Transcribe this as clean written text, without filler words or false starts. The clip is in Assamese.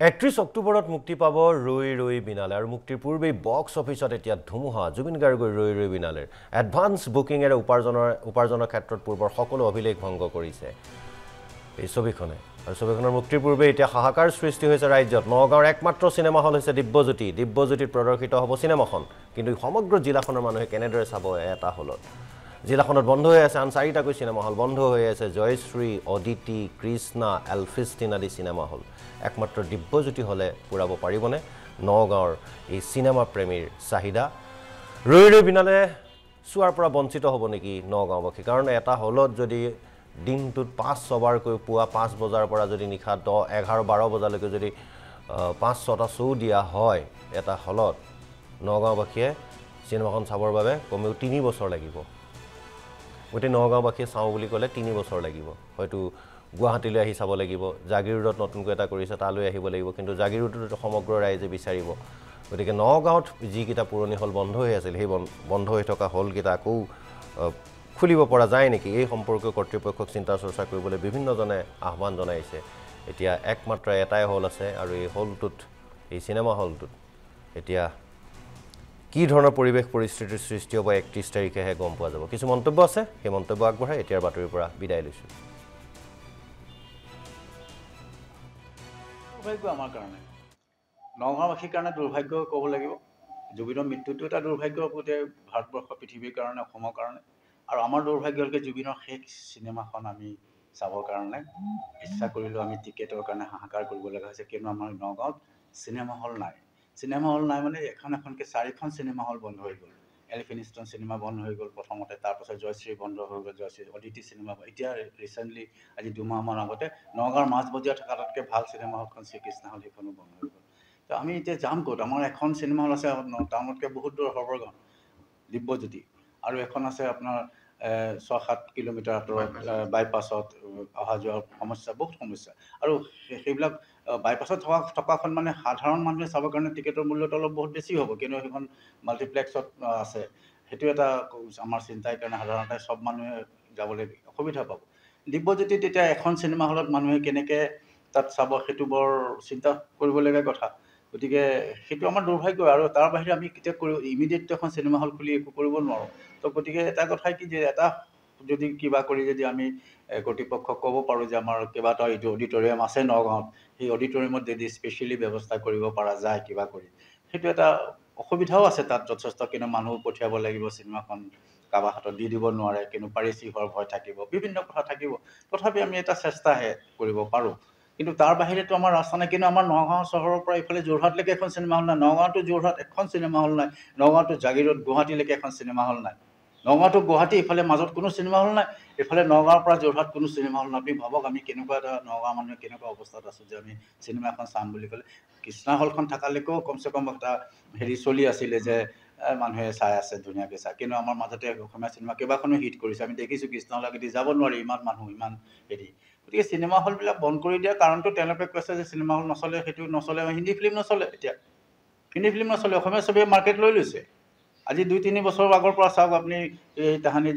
31 অক্টোবৰত মুক্তি পাব ৰৈ ৰৈ বিনালে আৰু মুক্তিৰ পূৰ্বেই বক্স অফিচত এতিয়া ধুমুহা জুবিন গাৰ্গৰ ৰৈ ৰৈ বিনালেৰ এডভান্স বুকিংৰে উপাৰ্জনৰ ক্ষেত্ৰত পূৰ্বৰ সকলো অভিলেখ ভংগ কৰিছে এই ছবিখনে আৰু ছবিখনৰ মুক্তিৰ পূৰ্বে এতিয়া হাহাকাৰ সৃষ্টি হৈছে ৰাজ্যত নগাঁৱৰ একমাত্ৰ সিনেমা হল হৈছে দিব্যজ্যোতিত প্ৰদৰ্শিত হ'ব সিনেমাখন কিন্তু সমগ্ৰ জিলাখনৰ মানুহে কেনেদৰে চাব এটা হলত জিলাখনত বন্ধ হৈ আছে আন 4টাকৈ সিনেমা হল বন্ধ হৈ আছে জয়শ্ৰী অদিতি কৃষ্ণা এলফিষ্টিন আদি সিনেমা হল একমাত্ৰ দিব্যজ্যোতি হলে পুৰাব পাৰিবনে নগাঁৱৰ এই সিনেমা প্ৰেমীৰ চাহিদা ৰৈ ৰৈ বিনালে চোৱাৰ পৰা বঞ্চিত হ'ব নেকি নগাঁওবাসী কাৰণ এটা হলত যদি দিনটোত 5-6বাৰকৈ পুৱা 5 বজাৰ পৰা যদি নিশা 11-12 বজালৈকে যদি 5-6টা শ্ব দিয়া হয় এটা হলত নগাঁওবাসীয়ে সিনেমাখন চাবৰ বাবে কমেও 3 বছৰ লাগিব গতি নগাঁওবাসীয়ে চাওঁ বুলি ক'লে 3 বছৰ লাগিব হয়তো গুৱাহাটীলৈ আহি চাব লাগিব জাগিৰোডত নতুনকৈ এটা কৰিছে তালৈ আহিব লাগিব কিন্তু জাগিৰোডত সমগ্ৰ ৰাইজে বিচাৰিব গতিকে নগাঁৱত যিকেইটা পুৰণি হল বন্ধ হৈ আছিল সেই বন্ধ হৈ থকা হলকেইটা আকৌ খুলিব পৰা যায় নেকি এই সম্পৰ্কীয় কৰ্তৃপক্ষক চিন্তা চৰ্চা কৰিবলৈ বিভিন্নজনে আহ্বান জনাইছে এতিয়া একমাত্ৰ এটাই হল আছে আৰু এই হলটোত এই সিনেমা হলটোত এতিয়া কি ধৰণৰ পৰিৱেশ পৰিস্থিতিৰ সৃষ্টি হ'ব 31 তাৰিখেহে গম পোৱা যাব কিছু মন্তব্য আছে সেই মন্তব্য আগবঢ়াই এতিয়াৰ বাতৰিৰ পৰা বিদায় লৈছোঁ দুৰ্ভাগ্য আমাৰ কাৰণে নগাঁওবাসীৰ কাৰণে দুৰ্ভাগ্য ক'ব লাগিব জুবিনৰ মৃত্যুটো এটা দুৰ্ভাগ্য গোটেই ভাৰতবৰ্ষ পৃথিৱীৰ কাৰণে অসমৰ কাৰণে আৰু আমাৰ দুৰ্ভাগ্য হ'ল জুবিনৰ শেষ চিনেমাখন আমি চাবৰ কাৰণে ইচ্ছা কৰিলেও আমি টিকেটৰ কাৰণে হাহাকাৰ কৰিব লগা হৈছে কিয়নো আমাৰ নগাঁৱত চিনেমা হল নাই মানে এখনকৈ 4খন চিনেমা হল বন্ধ হৈ গ'ল এলিফিনিষ্টন চিনেমা বন্ধ হৈ গ'ল প্ৰথমতে তাৰপাছত জয়শ্ৰী বন্ধ হৈ গ'ল জয়শ্ৰী অদিতি চিনেমা এতিয়া ৰিচেণ্টলি আজি 2 মাহমান আগতে নগাঁৱৰ মাজমজিয়াত থকা তাতকৈ ভাল চিনেমা হলখন শ্ৰীকৃষ্ণ হল সেইখনো বন্ধ হৈ গ'ল তো আমি এতিয়া যাম ক'ত আমাৰ এখন চিনেমা হল আছে টাউনতকৈ বহুত দূৰ সবৰগাঁও দিব্যজ্যোতি আৰু এখন আছে আপোনাৰ 6-7 কিলোমিটাৰ আঁতৰত বাইপাছত অহা যোৱাৰ বহুত সমস্যা আৰু সেইবিলাক বাইপাছত থকাখন মানে সাধাৰণ মানুহে চাবৰ কাৰণে টিকেটৰ মূল্যটো অলপ বহুত বেছি হ'ব কিন্তু সেইখন মাল্টিপ্লেক্সত আছে সেইটো এটা আমাৰ চিন্তাৰ কাৰণে সাধাৰণতে চব মানুহে যাবলৈ অসুবিধা পাব দিব্যজ্যোতিত এতিয়া এখন চিনেমা হলত মানুহে কেনেকৈ তাত চাব সেইটো বৰ চিন্তা কৰিবলগীয়া কথা গতিকে সেইটো আমাৰ দুৰ্ভাগ্য আৰু তাৰ বাহিৰে আমি কেতিয়া ইমিডিয়েট এখন চিনেমা হল খুলি একো কৰিব নোৱাৰোঁ তো গতিকে এটা কথাই কি যে এটা যদি কিবা কৰি যদি আমি কৰ্তৃপক্ষক ক'ব পাৰোঁ যে আমাৰ কেইবাটাও এইটো অডিটৰিয়াম আছে নগাঁৱত সেই অডিটৰিয়ামত যদি স্পেচিয়েলি ব্যৱস্থা কৰিব পৰা যায় কিবা কৰি সেইটো এটা অসুবিধাও আছে তাত যথেষ্ট কিন্তু মানুহ পঠিয়াব লাগিব চিনেমাখন কাৰোবাৰ হাতত দি দিব নোৱাৰে কিন্তু পাৰিচি হোৱাৰ ভয় থাকিব বিভিন্ন কথা থাকিব তথাপি আমি এটা চেষ্টাহে কৰিব পাৰোঁ কিন্তু তাৰ বাহিৰেতো আমাৰ ৰাস্তা নাই কিন্তু আমাৰ নগাঁও চহৰৰ পৰা এইফালে যোৰহাটলৈকে এখন চিনেমা হল নাই নগাঁৱতো যোৰহাট এখন চিনেমা হল নাই নগাঁৱতো জাগিৰোড গুৱাহাটীলৈকে এখন চিনেমা হল নাই নগাঁৱতো গুৱাহাটী ইফালে মাজত কোনো চিনেমা হল নাই এইফালে নগাঁৱৰ পৰা যোৰহাট কোনো চিনেমা হল নাই আপুনি ভাবক আমি কেনেকুৱা এটা নগাঁৱৰ মানুহে কেনেকুৱা অৱস্থাত আছোঁ যে আমি চিনেমা এখন চাম বুলি ক'লে কৃষ্ণা হলখন থকালৈকেও কমচে কম এটা চলি আছিলে যে মানুহে চাই আছে ধুনীয়াকৈ চাই কিন্তু আমাৰ মাজতে অসমীয়া চিনেমা কেইবাখনো হিট কৰিছে আমি দেখিছোঁ কৃষ্ণা হললৈকে যাব নোৱাৰি ইমান মানুহ ইমান গতিকে চিনেমা হলবিলাক বন্ধ কৰি দিয়াৰ কাৰণটো তেওঁলোকে কৈছে যে চিনেমা হল নচলে সেইটো নচলে হিন্দী ফিল্ম নচলে এতিয়া হিন্দী ফিল্ম নচলে অসমীয়া ছবিয়ে মাৰ্কেট লৈ লৈছে আজি 2-3 বছৰৰ আগৰ পৰা চাওক আপুনি এই তাহানি